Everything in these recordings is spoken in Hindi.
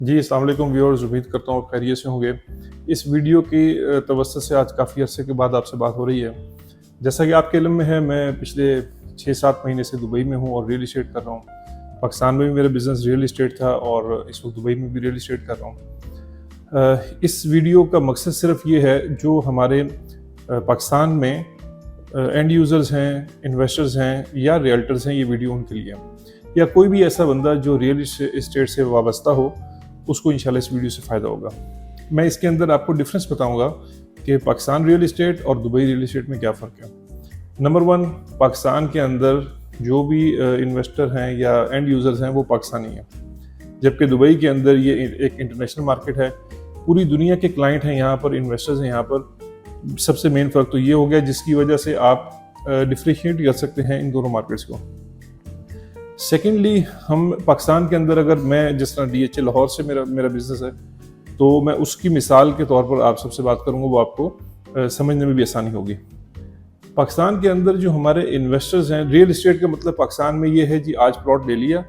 जी, अस्सलाम वालेकुम व्यूअर्स, उम्मीद करता हूँ खैरियत से होंगे। इस वीडियो की तवज्जुह से आज काफ़ी अरसे के बाद आपसे बात हो रही है। जैसा कि आपके इल्म में है, मैं पिछले 6-7 महीने से दुबई में हूँ और रियल एस्टेट कर रहा हूँ। पाकिस्तान में भी मेरा बिज़नेस रियल एस्टेट था और इस वक्त दुबई में भी रियल एस्टेट कर रहा हूँ। इस वीडियो का मकसद सिर्फ ये है, जो हमारे पाकिस्तान में एंड यूज़र्स हैं, इन्वेस्टर्स हैं या रियल्टर्स हैं, ये वीडियो उनके लिए है। या कोई भी ऐसा बंदा जो रियल एस्टेट से वाबस्ता हो, उसको इंशाल्लाह इस वीडियो से फ़ायदा होगा। मैं इसके अंदर आपको डिफरेंस बताऊंगा कि पाकिस्तान रियल एस्टेट और दुबई रियल एस्टेट में क्या फ़र्क है। नंबर 1, पाकिस्तान के अंदर जो भी इन्वेस्टर हैं या एंड यूज़र्स हैं वो पाकिस्तानी हैं, जबकि दुबई के अंदर ये एक इंटरनेशनल मार्केट है। पूरी दुनिया के क्लाइंट हैं यहाँ पर, इन्वेस्टर्स हैं यहाँ पर। सबसे मेन फ़र्क तो ये हो गया जिसकी वजह से आप डिफ्रेंशिएट कर सकते हैं इन दोनों मार्केट्स को। सेकेंडली, हम पाकिस्तान के अंदर, अगर मैं जिस तरह DHA लाहौर से मेरा बिज़नेस है, तो मैं उसकी मिसाल के तौर पर आप सबसे बात करूँगा, वो आपको समझने में भी आसानी होगी। पाकिस्तान के अंदर जो हमारे इन्वेस्टर्स हैं, रियल एस्टेट का मतलब पाकिस्तान में ये है जी, आज प्लॉट ले लिया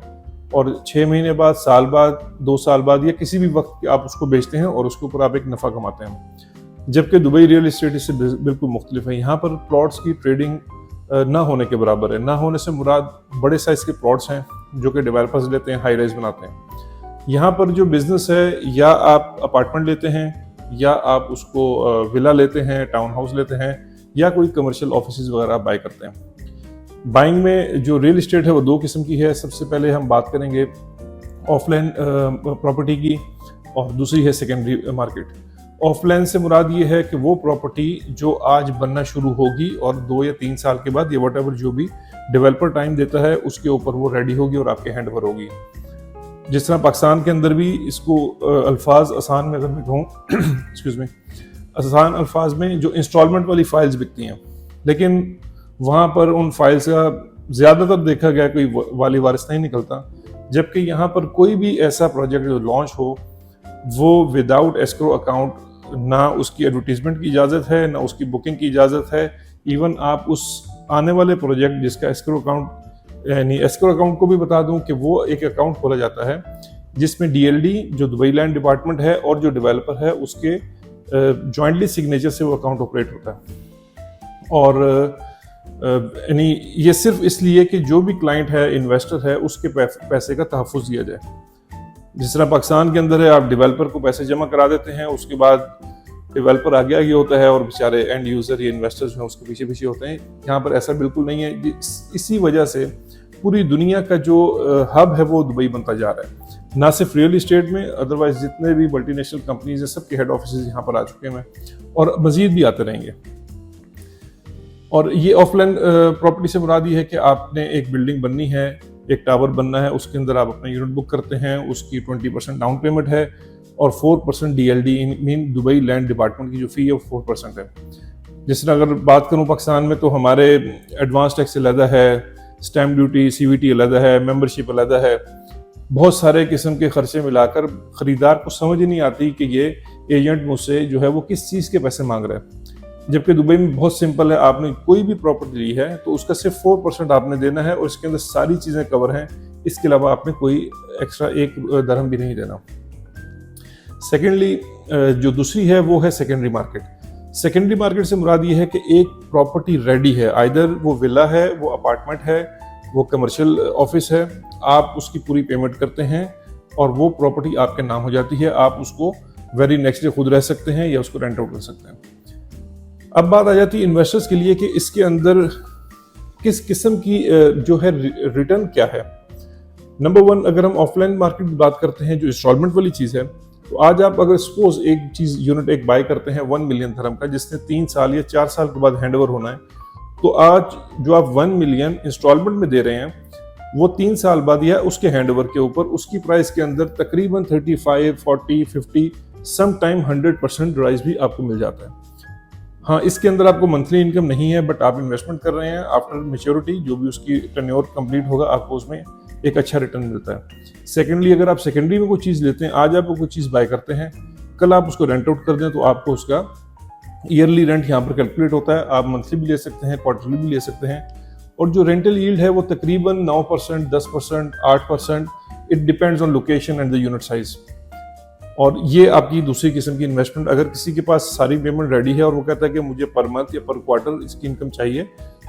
और 6 महीने बाद, साल बाद, 2 साल बाद या किसी भी वक्त आप उसको बेचते हैं और उसके ऊपर आप एक नफ़ा कमाते हैं। जबकि दुबई रियल एस्टेट इससे बिल्कुल मुख्तलिफ है। यहाँ पर प्लॉट्स की ट्रेडिंग ना होने के बराबर है। ना होने से मुराद बड़े साइज़ के प्लॉट्स हैं जो कि डेवलपर्स लेते हैं, हाई राइज बनाते हैं। यहाँ पर जो बिज़नेस है, या आप अपार्टमेंट लेते हैं, या आप उसको विला लेते हैं, टाउन हाउस लेते हैं, या कोई कमर्शियल ऑफिसेज वगैरह आप बाय करते हैं। बाइंग में जो रियल एस्टेट है वो 2 किस्म की है। सबसे पहले हम बात करेंगे ऑफलाइन प्रॉपर्टी की, और दूसरी है सेकेंडरी मार्केट। ऑफलाइन से मुराद ये है कि वो प्रॉपर्टी जो आज बनना शुरू होगी और 2 या 3 साल के बाद, या व्हाटएवर जो भी डेवलपर टाइम देता है, उसके ऊपर वो रेडी होगी और आपके हैंड ओवर होगी। जिस तरह पाकिस्तान के अंदर भी इसको अल्फाज आसान में अगर मैं कहूँ एक्सक्यूज मी, आसान अल्फाज में जो इंस्टॉलमेंट वाली फाइल्स बिकती हैं, लेकिन वहाँ पर उन फाइल्स का ज़्यादातर देखा गया कोई वाली वारिस नहीं निकलता। जबकि यहाँ पर कोई भी ऐसा प्रोजेक्ट जो लॉन्च हो, वो विदाउट एस्क्रो अकाउंट, ना उसकी एडवर्टीजमेंट की इजाज़त है, ना उसकी बुकिंग की इजाज़त है। इवन आप उस आने वाले प्रोजेक्ट जिसका एस्क्रो अकाउंट, यानी एस्क्रो अकाउंट को भी बता दूं कि वो एक अकाउंट खोला जाता है जिसमें DLD जो दुबई लैंड डिपार्टमेंट है और जो डेवलपर है उसके जॉइंटली सिग्नेचर से वो अकाउंट ऑपरेट होता है। और यानी ये सिर्फ इसलिए कि जो भी क्लाइंट है, इन्वेस्टर है, उसके पैसे का तहफ़्फ़ुज़ दिया जाए। जिस तरह पाकिस्तान के अंदर है, आप डेवलपर को पैसे जमा करा देते हैं, उसके बाद डेवलपर आगे आगे होता है और बेचारे एंड यूज़र या इन्वेस्टर्स हैं उसके पीछे पीछे होते हैं। यहाँ पर ऐसा बिल्कुल नहीं है। इसी वजह से पूरी दुनिया का जो हब है वो दुबई बनता जा रहा है। ना सिर्फ रियल इस्टेट में, अदरवाइज जितने भी मल्टीनेशनल कंपनीज हैं, सबके हेड ऑफिस यहाँ पर आ चुके हैं और मज़ीद भी आते रहेंगे। और ये ऑफलाइन प्रॉपर्टी से मुराद ये है कि आपने एक बिल्डिंग बननी है, एक टावर बनना है, उसके अंदर आप अपना यूनिट बुक करते हैं, उसकी 20% डाउन पेमेंट है और 4% DLD mean Dubai land department की जो फ़ी है वो 4% है। जिस तरह अगर बात करूँ पाकिस्तान में, तो हमारे एडवांस टैक्स अलग है, स्टैम्प ड्यूटी, CVT अलग है, मेंबरशिप अलग है। बहुत सारे किस्म के खर्चे मिलाकर ख़रीदार को समझ ही नहीं आती कि ये एजेंट मुझसे जो है वो किस चीज़ के पैसे मांग रहा है। जबकि दुबई में बहुत सिंपल है, आपने कोई भी प्रॉपर्टी ली है तो उसका सिर्फ 4% आपने देना है और इसके अंदर सारी चीज़ें कवर हैं। इसके अलावा आपने कोई एक्स्ट्रा 1 दरहम भी नहीं देना। सेकेंडली, जो दूसरी है वो है सेकेंडरी मार्केट। सेकेंडरी मार्केट से मुराद ये है कि एक प्रॉपर्टी रेडी है, आइदर वो विला है, वो अपार्टमेंट है, वो कमर्शियल ऑफिस है, आप उसकी पूरी पेमेंट करते हैं और वो प्रॉपर्टी आपके नाम हो जाती है। आप उसको वेरी नेक्स्ट डे खुद रह सकते हैं या उसको रेंट आउट कर सकते हैं। अब बात आ जाती है इन्वेस्टर्स के लिए कि इसके अंदर किस किस्म की जो है रिटर्न क्या है। नंबर 1, अगर हम ऑफलाइन मार्केट की बात करते हैं, जो इंस्टॉलमेंट वाली चीज़ है, तो आज आप अगर सपोज एक चीज़ यूनिट एक बाय करते हैं 1 मिलियन धर्म का, जिसने 3 साल या 4 साल के बाद हैंड ओवर होना है, तो आज जो आप 1 मिलियन इंस्टॉलमेंट में दे रहे हैं, वो 3 साल बाद या उसके हैंड ओवर के ऊपर उसकी प्राइस के अंदर तकरीबन 35, 40, 50, सम टाइम 100% राइज भी आपको मिल जाता है। हाँ, इसके अंदर आपको मंथली इनकम नहीं है, बट आप इन्वेस्टमेंट कर रहे हैं, आफ्टर मैच्योरिटी जो भी उसकी टेन्योर कंप्लीट होगा, आपको उसमें एक अच्छा रिटर्न मिलता है। सेकेंडली, अगर आप सेकेंडरी में कोई चीज़ लेते हैं, आज आप कोई चीज़ बाय करते हैं, कल आप उसको रेंट आउट कर दें, तो आपको उसका ईयरली रेंट यहाँ पर कैलकुलेट होता है। आप मंथली भी ले सकते हैं, क्वार्टरली भी ले सकते हैं। और जो रेंटल यील्ड है वो तकरीबन 9%, 10%, 8%, it depends on location and the unit size. और ये आपकी दूसरी किस्म की इन्वेस्टमेंट। अगर किसी के पास सारी पेमेंट रेडी है और वो कहता है कि मुझे पर मंथ या पर क्वार्टर इसकी इनकम चाहिए,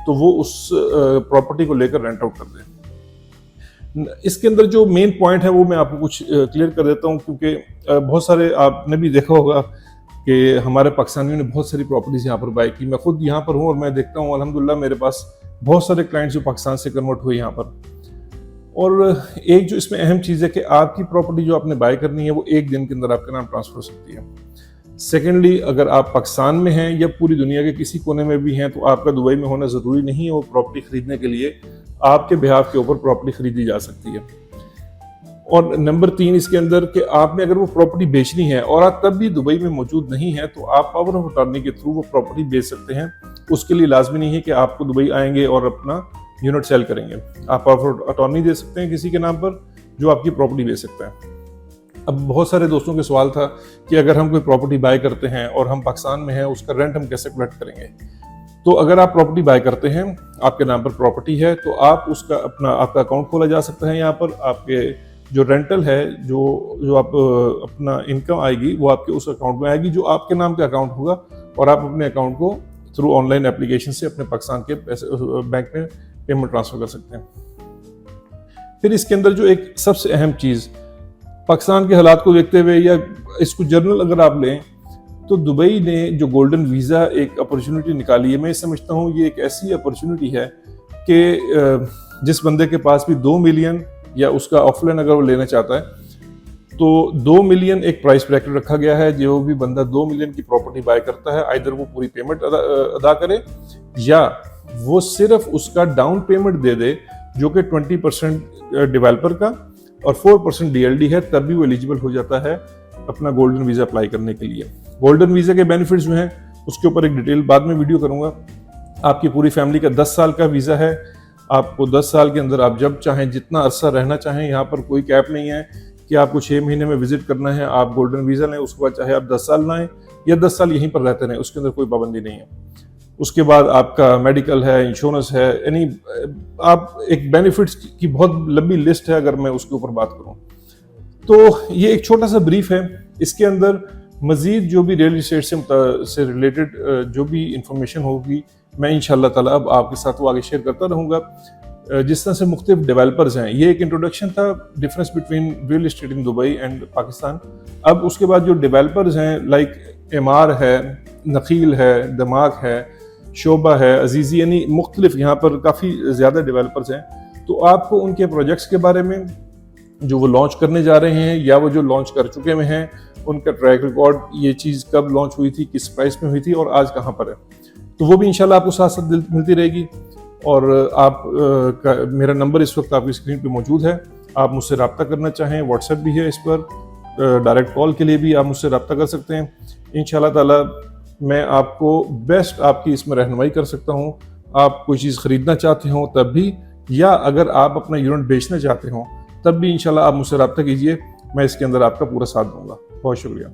तो वो उस प्रॉपर्टी को लेकर रेंट आउट कर दें। इसके अंदर जो मेन पॉइंट है वो मैं आपको कुछ क्लियर कर देता हूँ, क्योंकि बहुत सारे आपने भी देखा होगा कि हमारे पाकिस्तानियों ने बहुत सारी प्रॉपर्टीज यहाँ पर बाय की। मैं खुद यहाँ पर हूँ और मैं देखता हूँ अल्हम्दुलिल्लाह मेरे पास बहुत सारे क्लाइंट्स जो पाकिस्तान से कन्वर्ट हुए यहाँ पर। और एक जो इसमें अहम चीज़ है कि आपकी प्रॉपर्टी जो आपने बाय करनी है वो एक दिन के अंदर आपके नाम ट्रांसफर हो सकती है। सेकेंडली, अगर आप पाकिस्तान में हैं या पूरी दुनिया के किसी कोने में भी हैं तो आपका दुबई में होना ज़रूरी नहीं है। वो प्रॉपर्टी खरीदने के लिए आपके बिहाफ के ऊपर प्रॉपर्टी खरीदी जा सकती है। और नंबर 3 इसके अंदर कि आपने अगर वो प्रॉपर्टी बेचनी है और आप तब भी दुबई में मौजूद नहीं है तो आप पावर ऑफ अटॉर्नी के थ्रू वो प्रॉपर्टी बेच सकते हैं। उसके लिए लाजमी नहीं है कि आपको दुबई आएंगे और अपना यूनिट सेल करेंगे। आप पावर ऑफ अटॉर्नी दे सकते हैं किसी के नाम पर जो आपकी प्रॉपर्टी बेच सकता है। अब बहुत सारे दोस्तों के सवाल था कि अगर हम कोई प्रॉपर्टी बाय करते हैं और हम पाकिस्तान में हैं, उसका रेंट हम कैसे कलेक्ट करेंगे। तो अगर आप प्रॉपर्टी बाय करते हैं, आपके नाम पर प्रॉपर्टी है, तो आप उसका आपका अकाउंट खोला जा सकता है। यहाँ पर आपके जो रेंटल है, जो आप अपना इनकम आएगी वो आपके उस अकाउंट में आएगी जो आपके नाम का अकाउंट होगा, और आप अपने अकाउंट को थ्रू ऑनलाइन एप्लीकेशन से अपने पाकिस्तान के पैसे बैंक में पेमेंट ट्रांसफर कर सकते हैं। फिर इसके अंदर जो एक सबसे अहम चीज़, पाकिस्तान के हालात को देखते हुए या इसको जनरल अगर आप लें तो दुबई ने जो गोल्डन वीज़ा एक अपॉर्चुनिटी निकाली है, मैं समझता हूँ ये एक ऐसी अपॉर्चुनिटी है कि जिस बंदे के पास भी 2 मिलियन या उसका ऑफलाइन अगर वो लेना चाहता है तो 2 मिलियन एक प्राइस ब्रैकेट रखा गया है। जो भी बंदा 2 मिलियन की प्रॉपर्टी बाय करता है, आइदर वो पूरी पेमेंट अदा करे या वो सिर्फ उसका डाउन पेमेंट दे दे जो कि 20% डेवलपर का और 4% DLD है, तब भी वो एलिजिबल हो जाता है अपना गोल्डन वीज़ा अप्लाई करने के लिए। गोल्डन वीज़ा के बेनिफिट्स जो हैं उसके ऊपर एक डिटेल बाद में वीडियो करूंगा। आपकी पूरी फैमिली का 10 साल का वीज़ा है। आपको 10 साल के अंदर आप जब चाहें जितना अरसा रहना चाहें, यहाँ पर कोई कैप नहीं है कि आपको 6 महीने में विजिट करना है। आप गोल्डन वीज़ा लें, उसके बाद चाहे आप 10 साल लाएं या 10 साल यहीं पर रहते रहें, उसके अंदर कोई पाबंदी नहीं है। उसके बाद आपका मेडिकल है, इंश्योरेंस है, यानी आप एक बेनिफिट्स की बहुत लंबी लिस्ट है अगर मैं उसके ऊपर बात करूं। तो ये एक छोटा सा ब्रीफ है। इसके अंदर मजीद जो भी रियल इस्टेट से रिलेटेड जो भी इंफॉर्मेशन होगी मैं इंशाल्लाह ताला अब आपके साथ वो आगे शेयर करता रहूँगा। जिस तरह से मुख्तलिफ डेवलपर्स हैं, ये एक इंट्रोडक्शन था difference between real estate in Dubai and Pakistan. अब उसके बाद जो डेवलपर्स हैं लाइक एमार है, नखील है, दमाग है, शोबा है, अजीज़ी, यानी मुख्तलिफ यहाँ पर काफ़ी ज़्यादा डेवलपर्स हैं। तो आपको उनके प्रोजेक्ट्स के बारे में जो वो लॉन्च करने जा रहे हैं या वो जो लॉन्च कर चुके हुए हैं, उनका ट्रैक रिकॉर्ड, ये चीज़ कब लॉन्च हुई थी, किस प्राइस में हुई थी और आज कहाँ पर है, तो वो भी इंशाल्लाह आपको साथ साथ मिलती रहेगी। और मेरा नंबर इस वक्त आपकी स्क्रीन पे मौजूद है। आप मुझसे रब्ता करना चाहें, व्हाट्सएप भी है इस पर, डायरेक्ट कॉल के लिए भी आप मुझसे रब्ता कर सकते हैं। इंशाल्लाह ताला मैं आपको बेस्ट आपकी इसमें रहनुमाई कर सकता हूँ। आप कोई चीज़ ख़रीदना चाहते हो तब भी, या अगर आप अपना यूनिट बेचना चाहते हो तब भी इंशाल्लाह आप मुझसे रब्ता कीजिए, मैं इसके अंदर आपका पूरा साथ दूंगा। बहुत शुक्रिया।